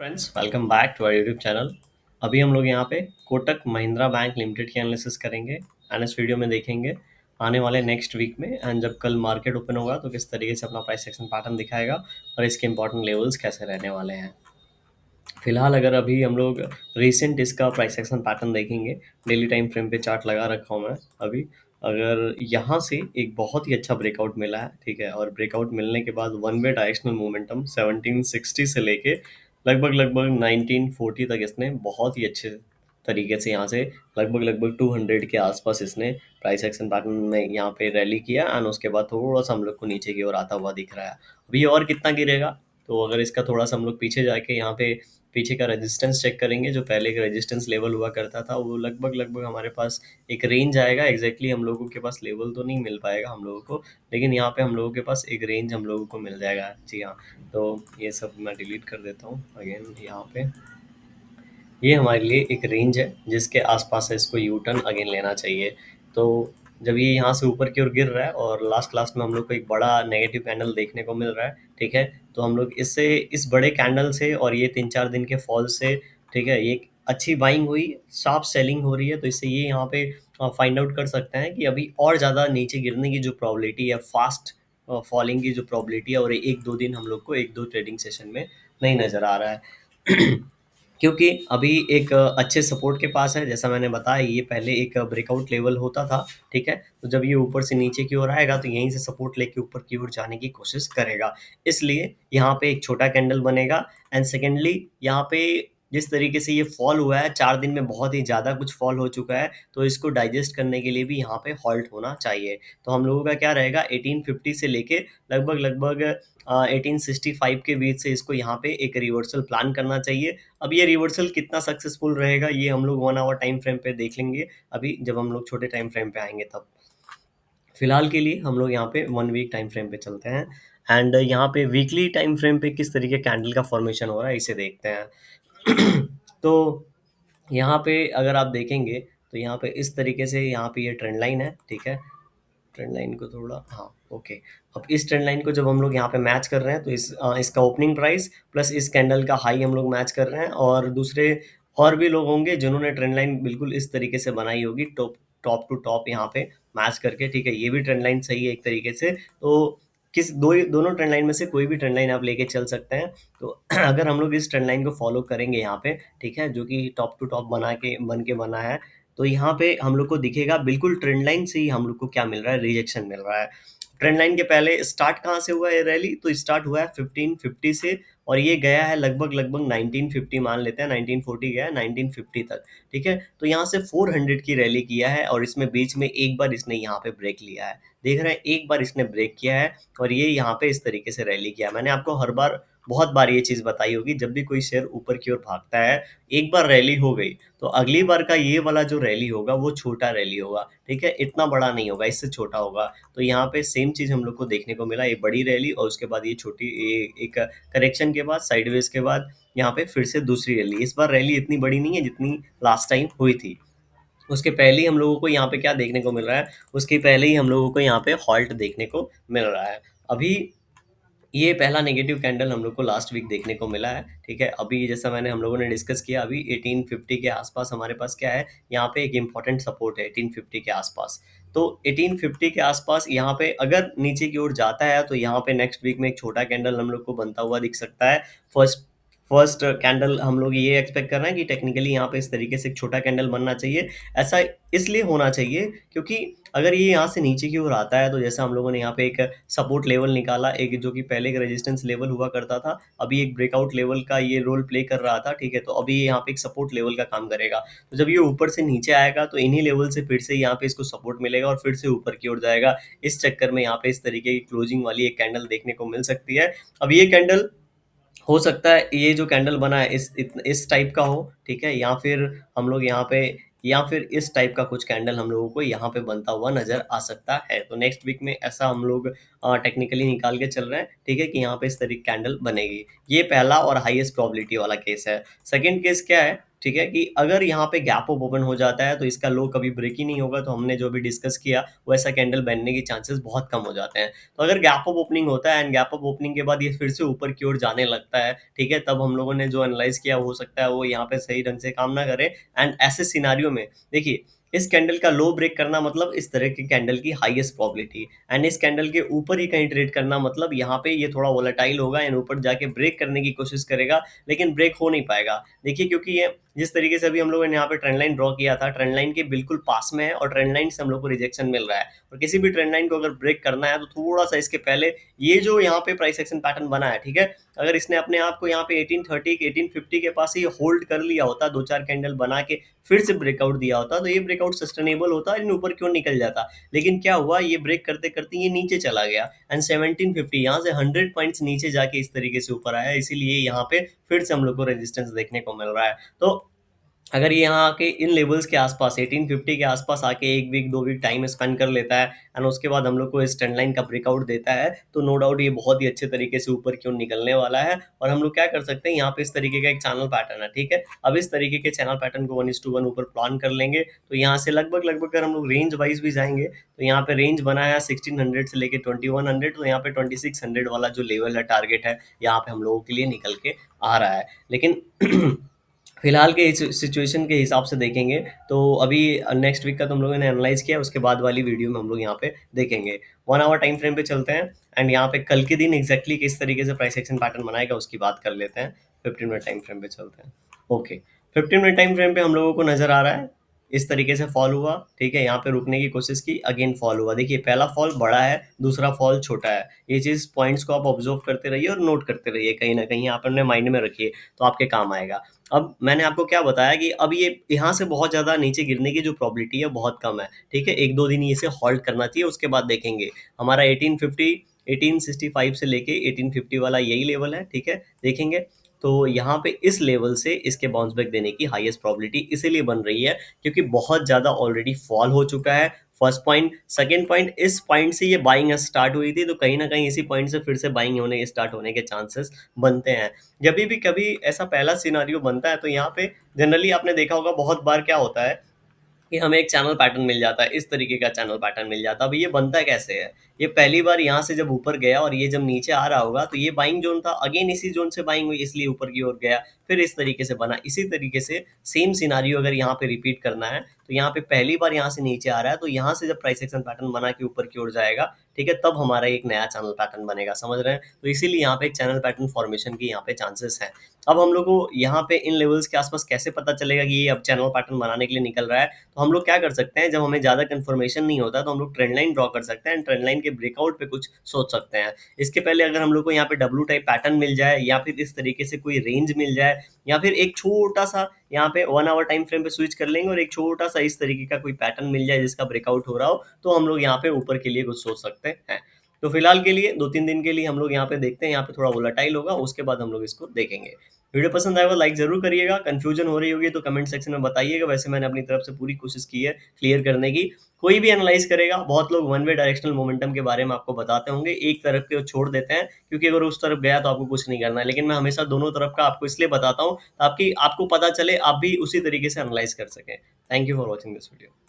Friends, welcome back to our YouTube channel. अभी हम लोग यहाँ पे कोटक महिंद्रा बैंक लिमिटेड की एनालिसिस करेंगे एंड इस वीडियो में देखेंगे आने वाले नेक्स्ट वीक में एंड जब कल मार्केट ओपन होगा तो किस तरीके से अपना प्राइस एक्शन पैटर्न दिखाएगा और इसके इंपॉर्टेंट लेवल्स कैसे रहने वाले हैं। फिलहाल अगर अभी हम लोग रिसेंट इसका प्राइस एक्शन पैटर्न देखेंगे, डेली टाइम फ्रेम पे चार्ट लगा रखा हूँ मैं अभी। अगर यहाँ से एक बहुत ही अच्छा ब्रेकआउट मिला है, ठीक है, और ब्रेकआउट मिलने के बाद वन वे डायरेक्शनल मोमेंटम 1760 से लेके लगभग लगभग 1940 तक इसने बहुत ही अच्छे तरीके से यहाँ से लगभग लगभग 200 के आसपास इसने प्राइस एक्शन पैटर्न में यहाँ पे रैली किया एंड उसके बाद थोड़ा सा हम लोग को नीचे की ओर आता हुआ दिख रहा है। अभी और कितना गिरेगा, तो अगर इसका थोड़ा सा हम लोग पीछे जाके यहाँ पे पीछे का रेजिस्टेंस चेक करेंगे, जो पहले का रेजिस्टेंस लेवल हुआ करता था वो लगभग लगभग हमारे पास एक रेंज आएगा। एग्जैक्टली हम लोगों के पास लेवल तो नहीं मिल पाएगा हम लोगों को, लेकिन यहाँ पे हम लोगों के पास एक रेंज हम लोगों को मिल जाएगा। जी हाँ, तो ये सब मैं डिलीट कर देता हूँ अगेन। यहाँ पे ये हमारे लिए एक रेंज है जिसके आसपास है, इसको यू टर्न अगेन लेना चाहिए। तो जब ये यहाँ से ऊपर की ओर गिर रहा है और लास्ट क्लास में हम लोग को एक बड़ा नेगेटिव कैंडल देखने को मिल रहा है, ठीक है, तो हम लोग इससे इस बड़े कैंडल से और ये 3-4 दिन के फॉल से, ठीक है, ये एक अच्छी बाइंग हुई, शार्प सेलिंग हो रही है, तो इससे ये यहाँ पे फाइंड आउट कर सकते हैं कि अभी और ज़्यादा नीचे गिरने की जो प्रॉबिलिटी है, फास्ट फॉलिंग की जो प्रॉबिलिटी है, और 1-2 दिन हम लोग को 1-2 ट्रेडिंग सेशन में नहीं नज़र आ रहा है। क्योंकि अभी एक अच्छे सपोर्ट के पास है, जैसा मैंने बताया ये पहले एक ब्रेकआउट लेवल होता था, ठीक है, तो जब ये ऊपर से नीचे की ओर आएगा तो यहीं से सपोर्ट लेके ऊपर की ओर जाने की कोशिश करेगा। इसलिए यहाँ पे एक छोटा कैंडल बनेगा एंड सेकेंडली यहाँ पे जिस तरीके से ये फॉल हुआ है 4 दिन में, बहुत ही ज़्यादा कुछ फॉल हो चुका है, तो इसको डाइजेस्ट करने के लिए भी यहाँ पे हॉल्ट होना चाहिए। तो हम लोगों का क्या रहेगा, 1850 से लेके लगभग लगभग 1865 के बीच से इसको यहाँ पे एक रिवर्सल प्लान करना चाहिए। अब ये रिवर्सल कितना सक्सेसफुल रहेगा ये हम लोग 1 आवर टाइम फ्रेम पे देख लेंगे, अभी जब हम लोग छोटे टाइम फ्रेम पे आएंगे तब। फिलहाल के लिए हम लोग यहाँ पे 1 वीक टाइम फ्रेम पे चलते हैं एंड यहाँ पे वीकली टाइम फ्रेम पे किस तरीके कैंडल का फॉर्मेशन हो रहा है इसे देखते हैं। तो यहाँ पे अगर आप देखेंगे तो यहाँ पे इस तरीके से यहाँ पे ये ट्रेंड लाइन है, ठीक है, ट्रेंड लाइन को थोड़ा, हाँ, ओके। अब इस ट्रेंड लाइन को जब हम लोग यहाँ पे मैच कर रहे हैं तो इसका ओपनिंग प्राइस प्लस इस कैंडल का हाई हम लोग मैच कर रहे हैं, और दूसरे और भी लोग होंगे जिन्होंने ट्रेंड लाइन बिल्कुल इस तरीके से बनाई होगी, टॉप टॉप टू टॉप यहाँ पे मैच करके, ठीक है, ये भी ट्रेंड लाइन सही है एक तरीके से। तो दोनों ट्रेंड लाइन में से कोई भी ट्रेंड लाइन आप लेके चल सकते हैं। तो अगर हम लोग इस ट्रेंड लाइन को फॉलो करेंगे यहाँ पे, ठीक है, जो कि टॉप टू टॉप बन के बना है, तो यहाँ पे हम लोग को दिखेगा बिल्कुल ट्रेंड लाइन से ही हम लोग को क्या मिल रहा है, रिजेक्शन मिल रहा है। ट्रेंड लाइन के पहले स्टार्ट कहाँ से हुआ है रैली, तो स्टार्ट हुआ है 1550 से और ये गया है लगभग लगभग 1950, मान लेते हैं 1940 गया है 1950 तक, ठीक है। तो यहाँ से 400 की रैली किया है और इसमें बीच में एक बार इसने यहाँ पे ब्रेक लिया है, देख रहे हैं, एक बार इसने ब्रेक किया है और ये यहाँ पे इस तरीके से रैली किया है। मैंने आपको हर बार बहुत बार ये चीज़ बताई होगी, जब भी कोई शेयर ऊपर की ओर भागता है, एक बार रैली हो गई तो अगली बार का ये वाला जो रैली होगा वो छोटा रैली होगा, ठीक है, इतना बड़ा नहीं होगा, इससे छोटा होगा। तो यहाँ पे सेम चीज़ हम लोग को देखने को मिला, ये बड़ी रैली और उसके बाद ये छोटी, ये एक करेक्शन के बाद साइडवेज के बाद यहाँ पे फिर से दूसरी रैली। इस बार रैली इतनी बड़ी नहीं है जितनी लास्ट टाइम हुई थी। उसके पहले ही हम लोगों को यहाँ पे क्या देखने को मिल रहा है, उसके पहले ही हम लोगों को यहाँ पे हॉल्ट देखने को मिल रहा है। अभी ये पहला नेगेटिव कैंडल हम लोग को लास्ट वीक देखने को मिला है, ठीक है। अभी जैसा मैंने हम लोगों ने डिस्कस किया, अभी 1850 के आसपास हमारे पास क्या है, यहाँ पे एक इम्पॉर्टेंट सपोर्ट है 1850 के आसपास। तो 1850 के आसपास यहाँ पे अगर नीचे की ओर जाता है तो यहाँ पे नेक्स्ट वीक में एक छोटा कैंडल हम लोग को बनता हुआ दिख सकता है। फर्स्ट फर्स्ट कैंडल हम लोग ये एक्सपेक्ट कर रहे हैं कि टेक्निकली यहाँ पे इस तरीके से एक छोटा कैंडल बनना चाहिए। ऐसा इसलिए होना चाहिए क्योंकि अगर ये यहाँ से नीचे की ओर आता है तो जैसा हम लोगों ने यहाँ पे एक सपोर्ट लेवल निकाला, एक जो कि पहले एक रेजिस्टेंस लेवल हुआ करता था, अभी एक ब्रेकआउट लेवल का ये रोल प्ले कर रहा था, ठीक है, तो अभी ये यहाँ पे एक सपोर्ट लेवल का काम करेगा। तो जब ये ऊपर से नीचे आएगा तो इन्हीं लेवल से फिर से यहाँ पे इसको सपोर्ट मिलेगा और फिर से ऊपर की ओर जाएगा। इस चक्कर में यहाँ पे इस तरीके की क्लोजिंग वाली एक कैंडल देखने को मिल सकती है। अब ये कैंडल हो सकता है ये जो कैंडल बना है इस टाइप का हो, ठीक है, या फिर हम लोग यहाँ पे या फिर इस टाइप का कुछ कैंडल हम लोगों को यहाँ पे बनता हुआ नजर आ सकता है। तो नेक्स्ट वीक में ऐसा हम लोग टेक्निकली निकाल के चल रहे हैं, ठीक है, कि यहाँ पे इस तरीके कैंडल बनेगी। ये पहला और हाईएस्ट प्रोबेबिलिटी वाला केस है। सेकंड केस क्या है, ठीक है, कि अगर यहाँ पे गैप अप ओपन हो जाता है तो इसका लो कभी ब्रेक ही नहीं होगा, तो हमने जो भी डिस्कस किया वैसा कैंडल बनने के चांसेस बहुत कम हो जाते हैं। तो अगर गैप अप ओपनिंग होता है एंड गैप अप ओपनिंग के बाद ये फिर से ऊपर की ओर जाने लगता है, ठीक है, तब हम लोगों ने जो एनालाइज किया हो सकता है वो यहाँ पे सही ढंग से काम ना करे। एंड ऐसे सिनारियो में देखिए, इस कैंडल का लो ब्रेक करना मतलब इस तरह की कैंडल की हाईएस्ट प्रोबेबिलिटी, एंड इस कैंडल के ऊपर ही कहीं ट्रेड करना मतलब यहाँ पे ये थोड़ा वोलेटाइल होगा एंड ऊपर जाके ब्रेक करने की कोशिश करेगा, लेकिन ब्रेक हो नहीं पाएगा। देखिए, क्योंकि ये जिस तरीके से अभी हम लोगों ने यहाँ पे ट्रेंड लाइन ड्रॉ किया था, ट्रेंड लाइन के बिल्कुल पास में है और ट्रेंड लाइन से हम लोग को रिजेक्शन मिल रहा है, और किसी भी ट्रेंड लाइन को अगर ब्रेक करना है तो थोड़ा सा इसके पहले ये जो यहाँ पे प्राइस एक्शन पैटर्न बना है, ठीक है, अगर इसने अपने आप को यहाँ पे 1830 1850 के पास ही होल्ड कर लिया होता, दो चार कैंडल बना के फिर से ब्रेकआउट दिया होता, तो ये ब्रेकआउट सस्टेनेबल होता, इन ऊपर क्यों निकल जाता। लेकिन क्या हुआ, ये ब्रेक करते करते ये नीचे चला गया एंड 1750 यहाँ से 100 पॉइंट्स नीचे जाके इस तरीके से ऊपर आया, इसीलिए यहाँ पे फिर से हम लोग को रेजिस्टेंस देखने को मिल रहा है। तो अगर ये यहाँ आके इन लेवल्स के आसपास 1850 के आसपास आके एक वीक दो वीक टाइम स्पेंड कर लेता है एंड उसके बाद हम लोग को इस ट्रेंड लाइन का ब्रेकआउट देता है, तो नो डाउट ये बहुत ही अच्छे तरीके से ऊपर क्यों निकलने वाला है। और हम लोग क्या कर सकते हैं, यहाँ पे इस तरीके का एक चैनल पैटर्न है, ठीक है, अब इस तरीके के चैनल पैटर्न को 1:1 ऊपर प्लान कर लेंगे, तो यहाँ से लगभग लगभग अगर हम लोग रेंज वाइज भी जाएंगे तो यहाँ पे रेंज बना है 1600 से लेके 2100, तो यहाँ पे 2600 वाला जो लेवल है टारगेट है, यहाँ पे हम लोगों के लिए निकल के आ रहा है। लेकिन फिलहाल के इस सिचुएशन के हिसाब से देखेंगे तो अभी नेक्स्ट वीक का तो हम लोगों ने एनालाइज किया, उसके बाद वाली वीडियो में हम लोग यहाँ पे देखेंगे। 1 आवर टाइम फ्रेम पे चलते हैं एंड यहाँ पे कल के दिन एग्जैक्टली किस तरीके से प्राइस एक्शन पैटर्न बनाएगा उसकी बात कर लेते हैं। 15 मिनट टाइम फ्रेम पे चलते हैं। ओके, 15 मिनट टाइम फ्रेम पे हम लोगों को नजर आ रहा है इस तरीके से फॉल हुआ, ठीक है, यहाँ पे रुकने की कोशिश की, अगेन फॉल हुआ। देखिए, पहला फॉल बड़ा है, दूसरा फॉल छोटा है, ये चीज पॉइंट्स को आप ऑब्जर्व करते रहिए और नोट करते रहिए, कहीं ना कहीं आप अपने माइंड में रखिए तो आपके काम आएगा। अब मैंने आपको क्या बताया कि अब ये यहाँ से बहुत ज़्यादा नीचे गिरने की जो प्रोबेबिलिटी है बहुत कम है, ठीक है, एक दो दिन इसे हॉल्ट करना चाहिए, उसके बाद देखेंगे। हमारा 1850 1865 से लेके 1850 वाला यही लेवल है, ठीक है, देखेंगे। तो यहाँ पे इस लेवल से इसके बाउंस बैक देने की हाईएस्ट प्रोबेबिलिटी इसीलिए बन रही है क्योंकि बहुत ज़्यादा ऑलरेडी फॉल हो चुका है। फर्स्ट पॉइंट, सेकंड पॉइंट, इस पॉइंट से ये बाइंग स्टार्ट हुई थी, तो कहीं ना कहीं इसी पॉइंट से फिर से बाइंग होने स्टार्ट होने के चांसेस बनते हैं। जब भी कभी ऐसा पहला सिनारियो बनता है तो यहाँ पे जनरली आपने देखा होगा बहुत बार क्या होता है कि हमें एक चैनल पैटर्न मिल जाता है, इस तरीके का चैनल पैटर्न मिल जाता है। अब ये बनता कैसे है, ये पहली बार यहाँ से जब ऊपर गया और ये जब नीचे आ रहा होगा तो ये बाइंग जोन था, अगेन इसी जोन से बाइंग हुई इसलिए ऊपर की ओर गया, फिर इस तरीके से बना। इसी तरीके से सेम सिनारियो अगर यहाँ पे रिपीट करना है तो यहाँ पे पहली बार यहाँ से नीचे आ रहा है, तो यहाँ से जब प्राइस एक्शन पैटर्न बना के ऊपर की ओर जाएगा, ठीक है, तब हमारा एक नया चैनल पैटर्न बनेगा, समझ रहे हैं। तो इसीलिए यहाँ पे एक चैनल पैटर्न फॉर्मेशन की यहाँ पे चांसेस है। अब हम लोग को यहाँ पे इन लेवल्स के आसपास कैसे पता चलेगा कि ये अब चैनल पैटर्न बनाने के लिए निकल रहा है, तो हम लोग क्या कर सकते हैं, जब हमें ज़्यादा कंफर्मेशन नहीं होता तो हम लोग ट्रेंड लाइन ड्रॉ कर सकते हैं, ट्रेंड लाइन के ब्रेकआउट पे कुछ सोच सकते हैं। इसके पहले अगर हम लोग को यहाँ पे डब्ल्यू टाइप पैटर्न मिल जाए या फिर इस तरीके से कोई रेंज मिल जाए या फिर एक छोटा सा यहाँ पे 1 आवर टाइम फ्रेम पे स्विच कर लेंगे और एक छोटा सा इस तरीके का कोई पैटर्न मिल जाए जिसका ब्रेकआउट हो रहा हो, तो हम लोग यहाँ पे ऊपर के लिए कुछ सोच सकते हैं। तो फिलहाल के लिए 2-3 दिन के लिए हम लोग यहाँ पे देखते हैं, यहाँ पे थोड़ा वोलाटाइल होगा, उसके बाद हम लोग इसको देखेंगे। वीडियो पसंद आएगा लाइक जरूर करिएगा, कंफ्यूजन हो रही होगी तो कमेंट सेक्शन में बताइएगा, वैसे मैंने अपनी तरफ से पूरी कोशिश की है क्लियर करने की। कोई भी एनालाइज करेगा, बहुत लोग वन वे डायरेक्शनल मोमेंटम के बारे में आपको बताते होंगे, एक तरफ के छोड़ देते हैं क्योंकि अगर उस तरफ गया तो आपको कुछ नहीं करना है, लेकिन मैं हमेशा दोनों तरफ का आपको इसलिए बताता हूँ आपकी आपको पता चले, आप भी उसी तरीके से एनालाइज कर सकें। Thank you for watching this video.